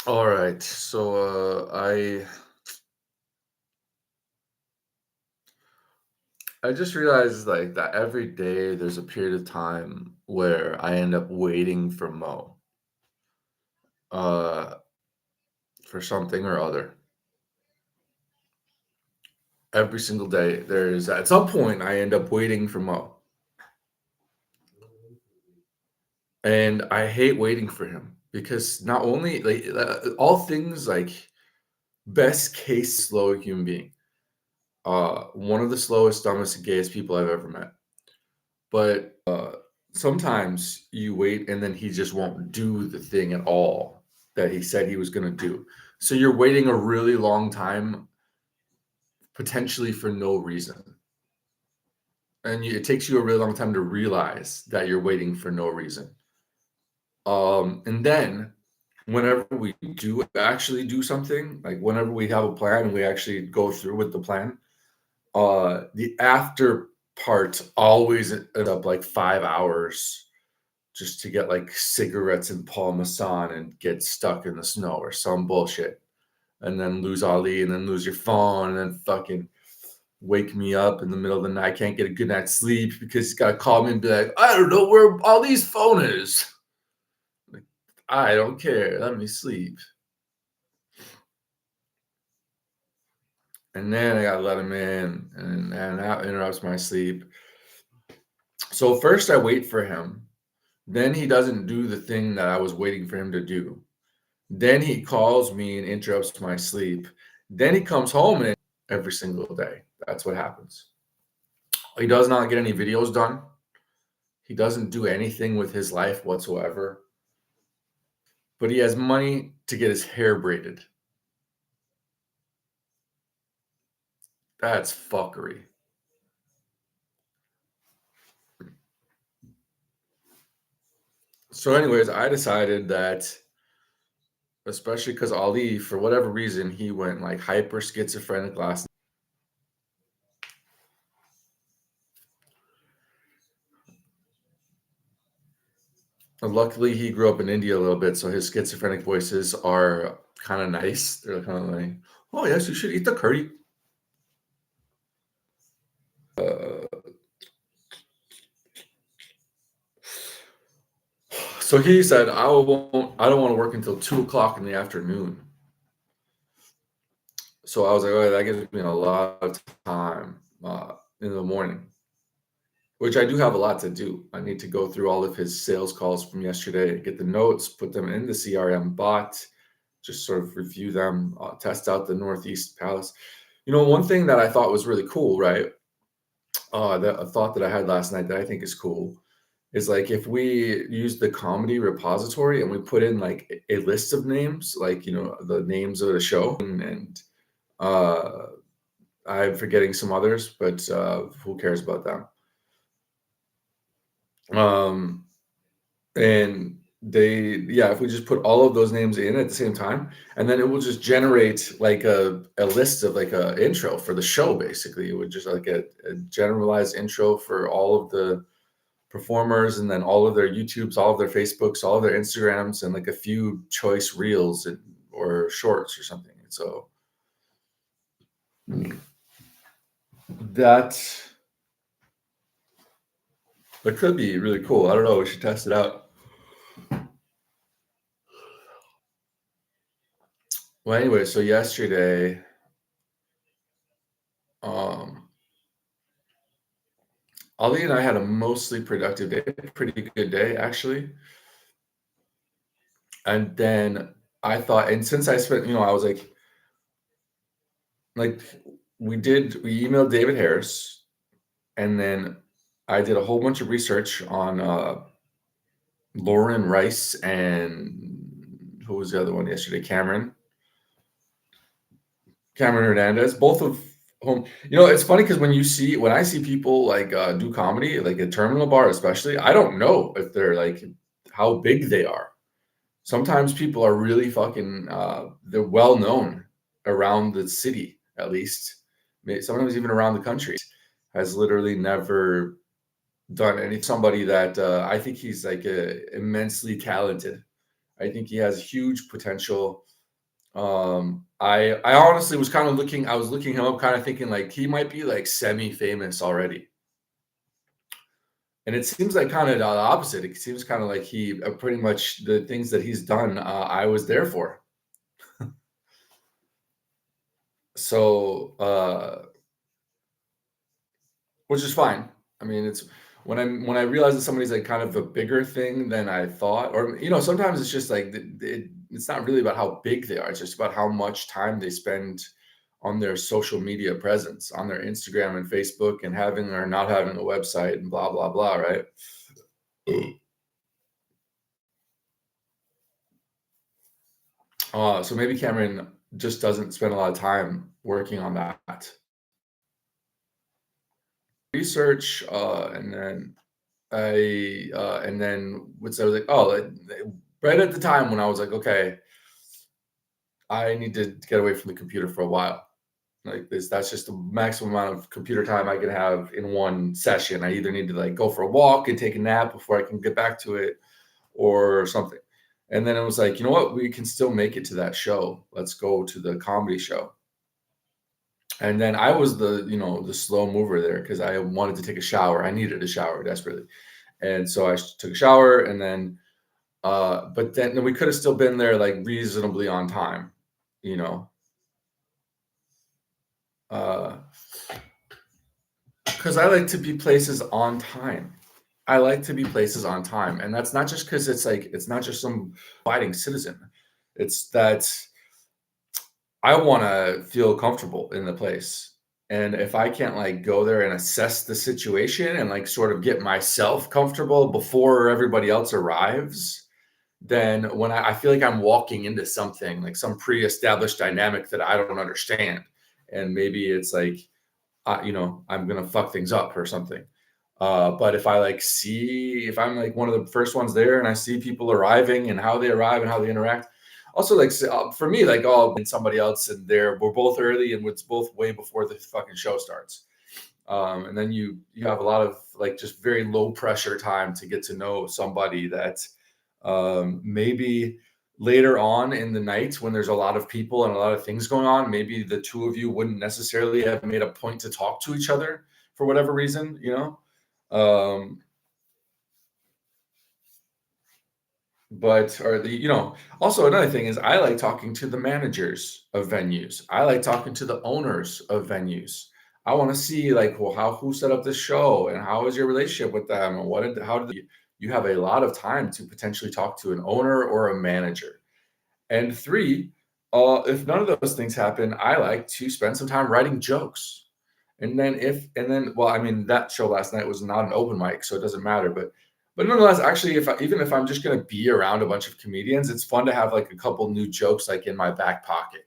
All right. So I just realized like that every day there's a period of time where I end up waiting for Mo uh for something or other. Every single day there's at some point I end up waiting for Mo. And I hate waiting for him because not only like all things like best case slow human being. One of the slowest, dumbest, gayest people I've ever met. But sometimes you wait and then he just won't do the thing at all that he said he was going to do. So you're waiting a really long time, potentially for no reason. And it takes you a really long time to realize that you're waiting for no reason. And then whenever we do actually do something, like whenever we have a plan and we actually go through with the plan, the after part always ends up like 5 hours just to get like cigarettes and parmesan and get stuck in the snow or some bullshit. And then lose Ali and then lose your phone and then fucking wake me up in the middle of the night. Can't get a good night's sleep because he's got to call me and be like, I don't know where Ali's phone is. Like, I don't care. Let me sleep. And then I got to let him in and that interrupts my sleep. So first I wait for him. Then he doesn't do the thing that I was waiting for him to do. Then he calls me and interrupts my sleep. Then he comes home and every single day. That's what happens. He does not get any videos done. He doesn't do anything with his life whatsoever. But he has money to get his hair braided. That's fuckery. So, anyways, I decided that, especially because Ali, for whatever reason, he went like hyper schizophrenic last. Luckily, he grew up in India a little bit, so his schizophrenic voices are kind of nice. They're kind of like, "Oh yes, you should eat the curry." So he said, "I won't. I don't want to work until 2 o'clock in the afternoon." So I was like, "Oh, that gives me a lot of time in the morning, which I do have a lot to do. I need to go through all of his sales calls from yesterday, get the notes, put them in the CRM bot, just sort of review them, test out the Northeast Palace. You know, one thing that I thought was really cool, right? That a thought that I had last night that I think is cool is like if we use the comedy repository and we put in like a list of names, like the names of the show, and uh, I'm forgetting some others, but who cares about them? Um, and yeah, if we just put all of those names in at the same time, and then it will just generate like a list of like a intro for the show. Basically, it would just like a generalized intro for all of the performers and then all of their YouTubes, all of their Facebooks, all of their Instagrams, and like a few choice reels or shorts or something. So that that could be really cool. I don't know. We should test it out. Well, anyway, so yesterday, um, Ali and I had a mostly productive day, pretty good day actually. And then I thought, and since I spent, I was like we emailed David Harris, and then I did a whole bunch of research on Lauren Rice and who was the other one yesterday? Cameron Hernandez, both of whom. It's funny because when I see people like do comedy, like at Terminal Bar, especially, I don't know if they're like how big they are. Sometimes people are really fucking. They're well known around the city, at least. Sometimes even around the country. Has literally never done any somebody that I think he's like immensely talented. I think he has huge potential. I honestly was kind of looking. I was looking him up, kind of thinking like he might be like semi-famous already, and it seems like kind of the opposite. It seems kind of like he pretty much the things that he's done. I was there for, so which is fine. I mean, it's when I realize that somebody's like kind of a bigger thing than I thought, or sometimes it's just like it's not really about how big they are. It's just about how much time they spend on their social media presence, on their Instagram and Facebook, and having or not having a website and blah blah blah, right? So maybe Cameron just doesn't spend a lot of time working on that research, and then once I was like, oh, right at the time when I was like, okay, I need to get away from the computer for a while. Like this, that's just the maximum amount of computer time I can have in one session. I either need to like go for a walk and take a nap before I can get back to it or something. And then it was like, you know what? We can still make it to that show. Let's go to the comedy show. And then I was the slow mover there because I wanted to take a shower. I needed a shower desperately. And so I took a shower and then but then we could have still been there like reasonably on time, you know. Uh because I like to be places on time. I like to be places on time. And that's not just because it's not just some abiding citizen. It's that I want to feel comfortable in the place. And if I can't like go there and assess the situation and like sort of get myself comfortable before everybody else arrives, then when I feel like I'm walking into something like some pre-established dynamic that I don't understand. And maybe it's like, I'm going to fuck things up or something. But if I like see, if I'm like one of the first ones there and I see people arriving and how they arrive and how they interact, also like for me, like and somebody else and we're both early and it's both way before the fucking show starts. And then you have a lot of like just very low pressure time to get to know somebody that maybe later on in the night when there's a lot of people and a lot of things going on, maybe the two of you wouldn't necessarily have made a point to talk to each other for whatever reason, um, but or the also another thing is I like talking to the managers of venues. I like talking to the owners of venues. I want to see like, well, who set up this show and how is your relationship with them and how did you have a lot of time to potentially talk to an owner or a manager. And three, if none of those things happen, I like to spend some time writing jokes. Well, I mean, that show last night was not an open mic, so it doesn't matter. But nonetheless, actually, even if I'm just gonna be around a bunch of comedians, it's fun to have like a couple new jokes like in my back pocket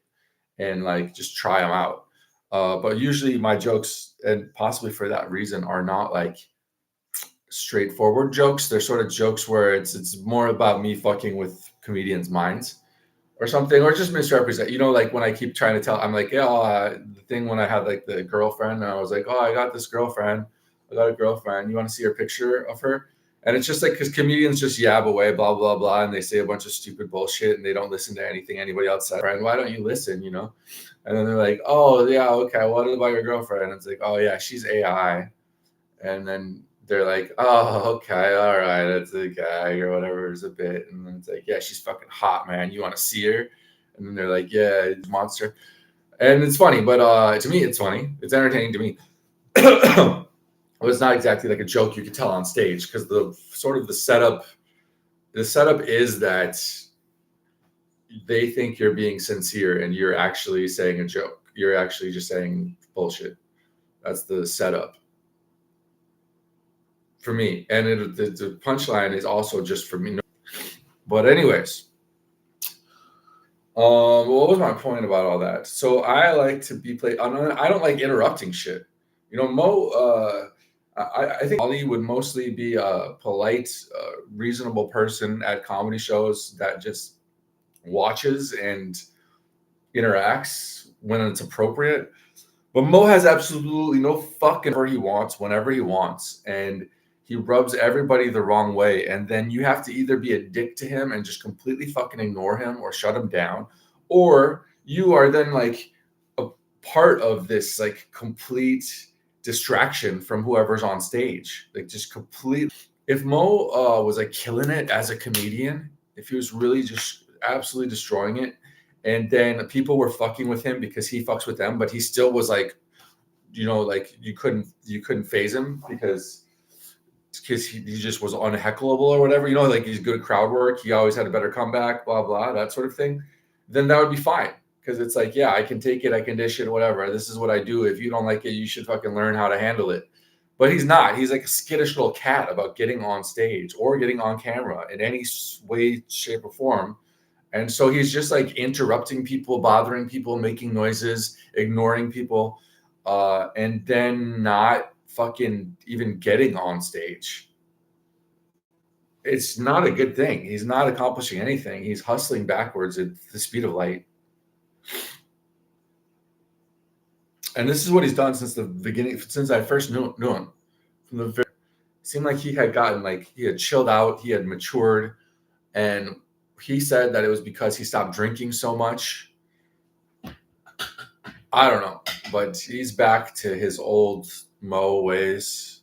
and like just try them out. But usually my jokes, and possibly for that reason, are not like straightforward jokes. They're sort of jokes where it's more about me fucking with comedians' minds or something, or just misrepresent. Like when I keep trying to tell, I'm like, yeah, the thing when I had like the girlfriend, and I was like, oh, I got this girlfriend. I got a girlfriend. You want to see her picture of her? And it's just like because comedians just yab away, blah blah blah, and they say a bunch of stupid bullshit, and they don't listen to anything anybody else says. Friend, why don't you listen? And then they're like, oh yeah, okay. What about your girlfriend? And it's like, oh yeah, she's AI. And then they're like, oh, okay, all right, that's a gag or whatever, it's a bit. And then it's like, yeah, she's fucking hot, man. You want to see her? And then they're like, yeah, it's a monster. And it's funny, but to me, it's funny. It's entertaining to me. Well, it's not exactly like a joke you could tell on stage because the setup is that they think you're being sincere and you're actually saying a joke. You're actually just saying bullshit. That's the setup for me. And the punchline is also just for me. But anyways, what was my point about all that? So I like to be played. I don't like interrupting shit. Mo. I think Ollie would mostly be a polite, reasonable person at comedy shows that just watches and interacts when it's appropriate. But Mo has absolutely no fucking whatever he wants, whenever he wants, and he rubs everybody the wrong way. And then you have to either be a dick to him and just completely fucking ignore him or shut him down, or you are then like a part of this like complete distraction from whoever's on stage, like just complete. If Mo was like killing it as a comedian, if he was really just absolutely destroying it, and then people were fucking with him because he fucks with them, but he still was like, like you couldn't phase him because he just was unheckleable or whatever, like he's good at crowd work. He always had a better comeback, blah, blah, that sort of thing. Then that would be fine. Because it's like, yeah, I can take it, I can dish it, whatever. This is what I do. If you don't like it, you should fucking learn how to handle it. But he's not. He's like a skittish little cat about getting on stage or getting on camera in any way, shape, or form. And so he's just like interrupting people, bothering people, making noises, ignoring people, and then not fucking even getting on stage. It's not a good thing. He's not accomplishing anything. He's hustling backwards at the speed of light. And this is what he's done since the beginning, since I first knew him. From the very, it seemed like he had gotten like he had chilled out, he had matured, and he said that it was because he stopped drinking so much. I don't know, but he's back to his old Mo ways.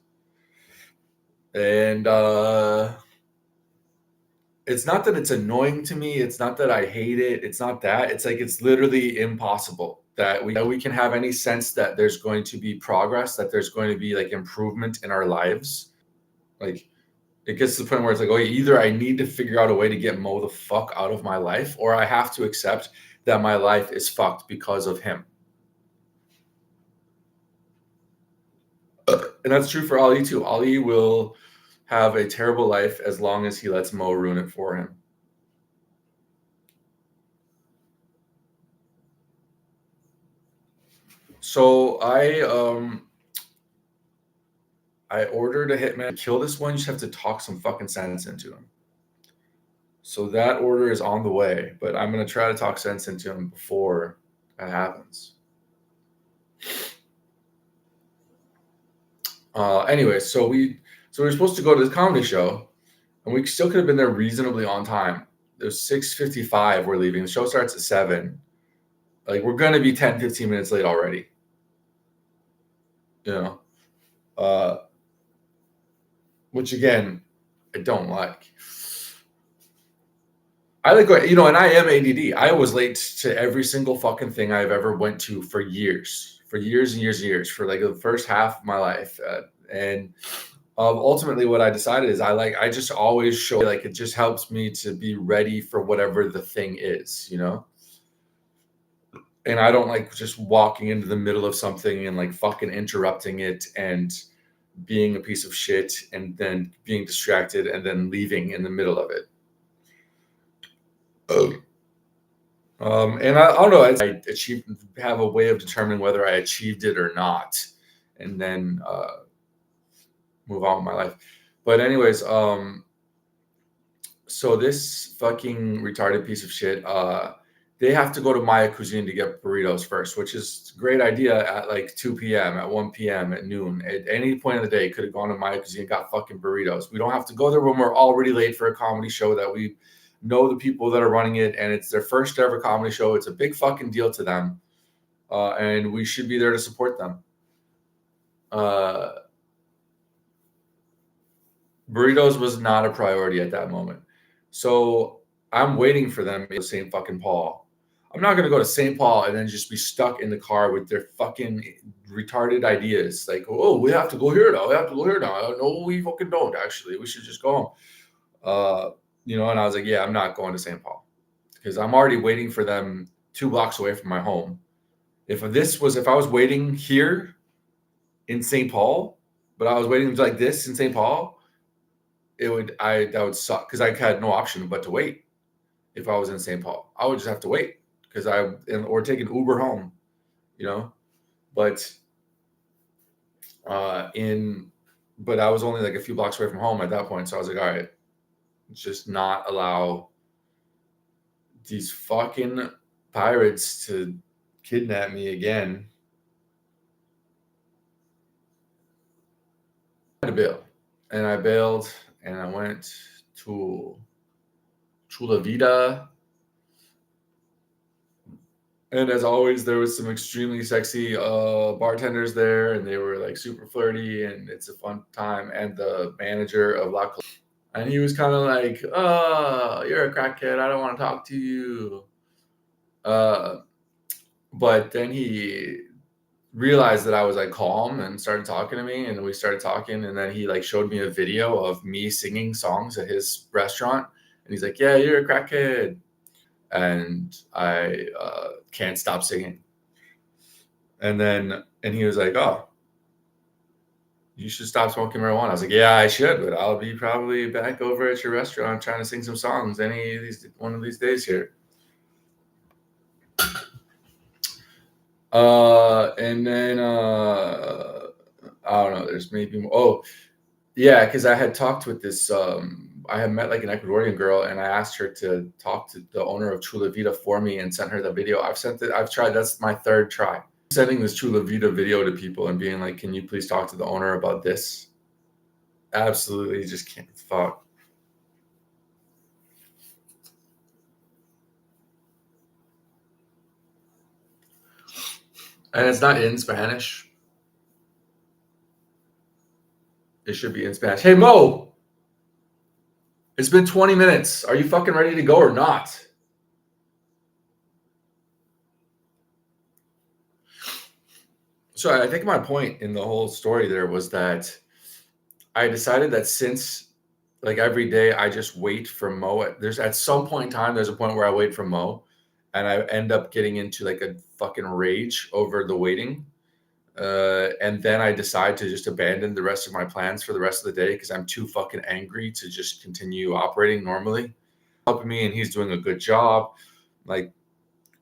And it's not that it's annoying to me. It's not that I hate it. It's not that. It's like it's literally impossible that we can have any sense that there's going to be progress, that there's going to be like improvement in our lives. Like it gets to the point where it's like, oh, either I need to figure out a way to get Mo the fuck out of my life, or I have to accept that my life is fucked because of him. And that's true for Ali too. Ali will have a terrible life as long as he lets Mo ruin it for him. So I ordered a hitman to kill this one. You just have to talk some fucking sense into him. So that order is on the way, but I'm gonna try to talk sense into him before that happens. Anyway, so we were supposed to go to the comedy show, and we still could have been there reasonably on time. There's 6:55. We're leaving. The show starts at 7. Like we're gonna be 10, 15 minutes late already. You know, uh, which again, I don't like. I like, and I am ADD. I was late to every single fucking thing I've ever went to for years and years and years, for like the first half of my life. And ultimately what I decided is I just always show, like, it just helps me to be ready for whatever the thing is, and I don't like just walking into the middle of something and like fucking interrupting it and being a piece of shit and then being distracted and then leaving in the middle of it. And I don't know, I have a way of determining whether I achieved it or not, and then move on with my life. But anyways, so this fucking retarded piece of shit, they have to go to Maya Cuisine to get burritos first, which is a great idea at like 2 p.m., at 1 p.m., at noon. At any point of the day, could have gone to Maya Cuisine and got fucking burritos. We don't have to go there when we're already late for a comedy show that we know the people that are running it, and it's their first ever comedy show. It's a big fucking deal to them, and we should be there to support them. Burritos was not a priority at that moment. So I'm waiting for them to St. fucking Paul. I'm not gonna go to St. Paul and then just be stuck in the car with their fucking retarded ideas. Like, oh, we have to go here now. We have to go here now. No, we fucking don't. Actually, we should just go home. And I was like, yeah, I'm not going to St. Paul because I'm already waiting for them 2 blocks away from my home. If I was waiting here in St. Paul, but I was waiting like this in St. Paul, that would suck because I had no option but to wait. If I was in St. Paul, I would just have to wait or take an Uber home, But but I was only like a few blocks away from home at that point, so I was like, all right, just not allow these fucking pirates to kidnap me again. I had to bail, and I bailed, and I went to Chula Vida. And as always, there was some extremely sexy bartenders there, and they were like super flirty, and it's a fun time. And the manager of La Col- and he was kind of like, "Oh, you're a crackhead. I don't want to talk to you." Uh, but then he realized that I was like calm and started talking to me, and we started talking. And then he like showed me a video of me singing songs at his restaurant, and he's like, "Yeah, you're a crackhead," and I can't stop singing. And he was like, "Oh, you should stop smoking marijuana." I was like, "Yeah, I should, but I'll be probably back over at your restaurant trying to sing some songs any of these one of these days here." And then I don't know. There's maybe more. Oh, yeah, because I had talked with this. I had met like an Ecuadorian girl, and I asked her to talk to the owner of Chula Vida for me and sent her the video. I've sent it. I've tried. That's my third try. Sending this Chula Vida video to people and being like, "Can you please talk to the owner about this?" Absolutely, just can't. Fuck. And it's not in Spanish. It should be in Spanish. Hey Mo, it's been 20 minutes. Are you fucking ready to go or not? So I think my point in the whole story there was that I decided that since like every day I just wait for Mo. There's at some point in time, there's a point where I wait for Mo, and I end up getting into like a fucking rage over the waiting. And then I decide to just abandon the rest of my plans for the rest of the day because I'm too fucking angry to just continue operating normally. Helping me, and he's doing a good job. Like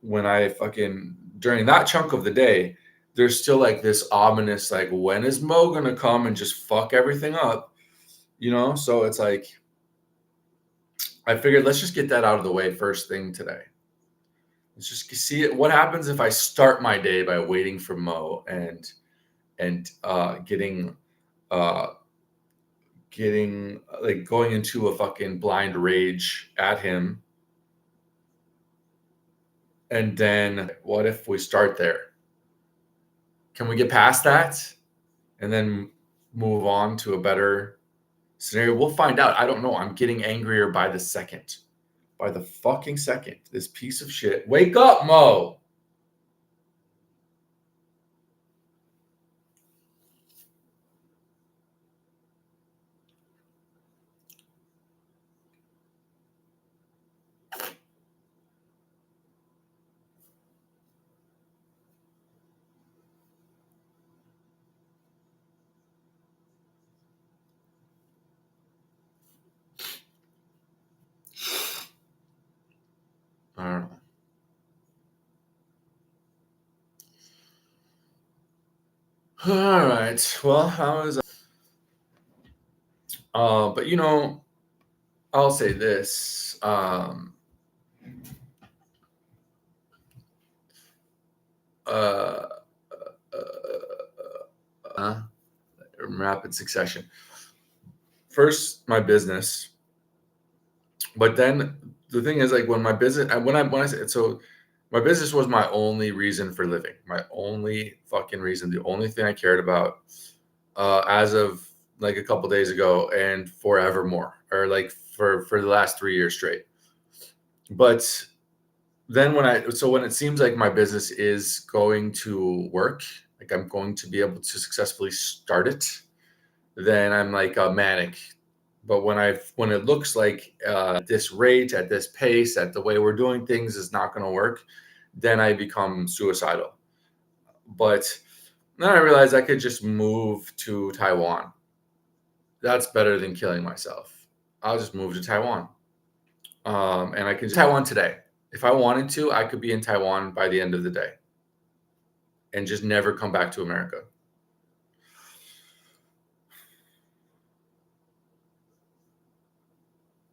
when I fucking during that chunk of the day, there's still like this ominous like when is Mo gonna come and just fuck everything up, you know? So it's like I figured let's just get that out of the way first thing today. Let's just see it. What happens if I start my day by waiting for Mo and uh getting like going into a fucking blind rage at him, and then what if we start there? Can we get past that and then move on to a better scenario? We'll find out. I don't know. I'm getting angrier by the second. By the fucking second. This piece of shit. Wake up, Mo. I don't know. All right. Well, how was but you know, I'll say this. Uh, Rapid succession. First, my business, but then the thing is, like, when my business, when I said so, my business was my only reason for living, my only fucking reason, the only thing I cared about, as of like a couple days ago and forevermore, or like for the last 3 years straight. But then when it seems like my business is going to work, like I'm going to be able to successfully start it, then I'm like manic. But when it looks like at this rate, at this pace, at the way we're doing things is not going to work, then I become suicidal. But then I realized I could just move to Taiwan. That's better than killing myself. I'll just move to Taiwan. And I can just Taiwan today. If I wanted to, I could be in Taiwan by the end of the day and just never come back to America.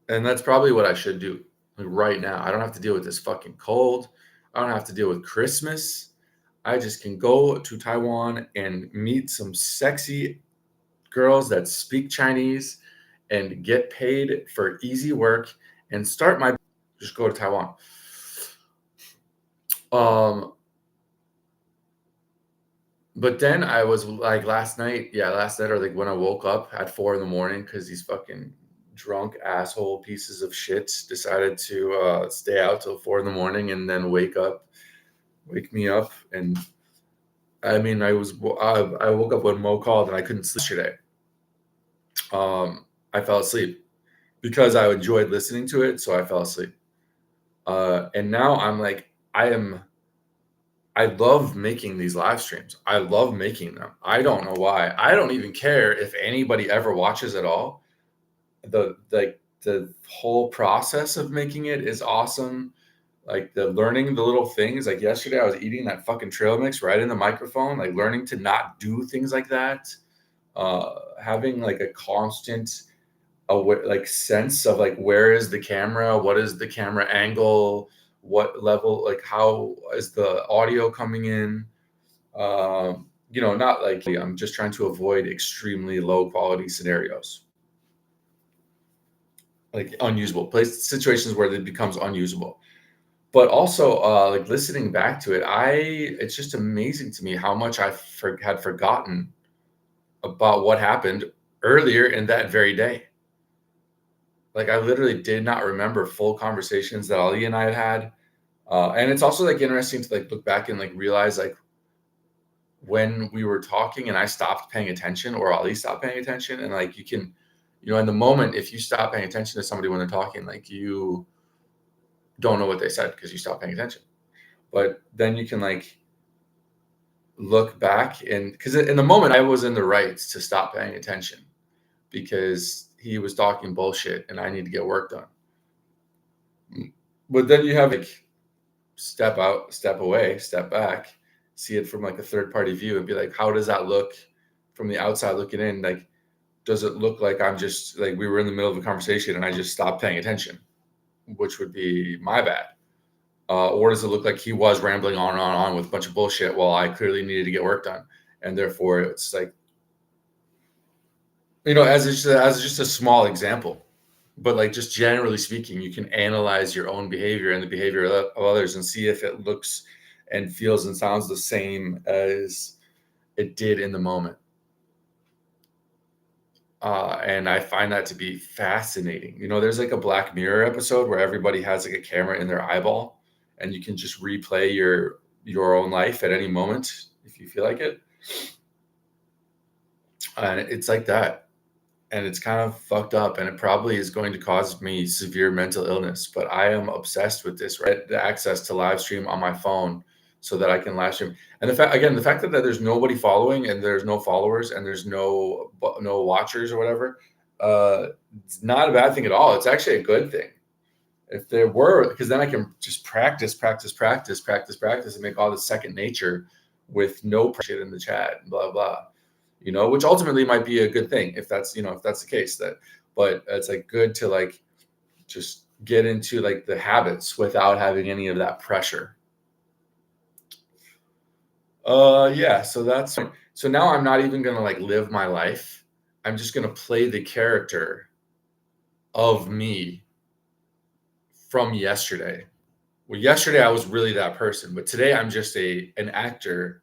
And that's probably what I should do, like, right now. I don't have to deal with this fucking cold. I don't have to deal with Christmas. I just can go to Taiwan and meet some sexy girls that speak Chinese and get paid for easy work and start my just go to Taiwan. Um, but then I was like last night or like when I woke up at 4 in the morning because these fucking drunk asshole pieces of shit decided to stay out till 4 in the morning and then wake me up. And I mean, I woke up when Mo called and I couldn't sleep yesterday. I fell asleep because I enjoyed listening to it, so I fell asleep. And now I'm like, I love making these live streams. I love making them. I don't know why. I don't even care if anybody ever watches at all. The whole process of making it is awesome. Like the learning the little things. Like yesterday, I was eating that fucking trail mix right in the microphone. Like learning to not do things like that. Having like a constant like sense of like where is the camera, what is the camera angle, what level, like how is the audio coming in. Not like I'm just trying to avoid extremely low quality scenarios, like unusable place situations where it becomes unusable. But also like listening back to it, it's just amazing to me how much had forgotten about what happened earlier in that very day. Like I literally did not remember full conversations that Ali and I had had. And it's also like interesting to like look back and like realize like when we were talking and I stopped paying attention or Ali stopped paying attention. And like you can, in the moment, if you stop paying attention to somebody when they're talking, like you don't know what they said because you stopped paying attention. But then you can like look back and because in the moment I was in the right to stop paying attention because he was talking bullshit and I need to get work done. But then you have like step out, step away, step back, see it from like a third party view and be like, how does that look from the outside looking in? Like, does it look like I'm just like we were in the middle of a conversation and I just stopped paying attention, which would be my bad? Or does it look like he was rambling on and on with a bunch of bullshit while I clearly needed to get work done? And therefore, it's like, as just a small example, but like just generally speaking, you can analyze your own behavior and the behavior of others and see if it looks and feels and sounds the same as it did in the moment. And I find that to be fascinating. There's like a Black Mirror episode where everybody has like a camera in their eyeball and you can just replay your own life at any moment if you feel like it. And it's like that. And it's kind of fucked up and it probably is going to cause me severe mental illness, but I am obsessed with this, right? The access to live stream on my phone so that I can live stream. And the fact that there's nobody following and there's no followers and there's no watchers or whatever, it's not a bad thing at all. It's actually a good thing. If there were, because then I can just practice and make all this second nature with no shit in the chat, blah, blah. Which ultimately might be a good thing if that's the case. But it's like good to like just get into like the habits without having any of that pressure. Yeah. So now I'm not even gonna like live my life. I'm just gonna play the character of me from yesterday. Well, yesterday I was really that person, but today I'm just an actor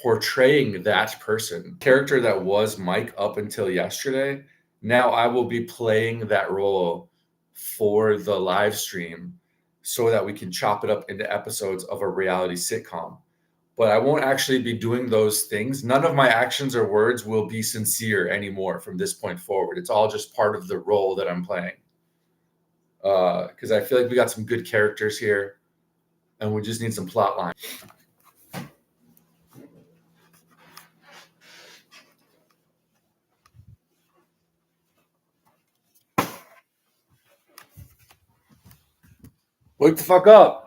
portraying that person, character that was Mike up until yesterday. Now I will be playing that role for the live stream so that we can chop it up into episodes of a reality sitcom. But I won't actually be doing those things. None of my actions or words will be sincere anymore from this point forward. It's all just part of the role that I'm playing. Because I feel like we got some good characters here and we just need some plot line. Wake the fuck up.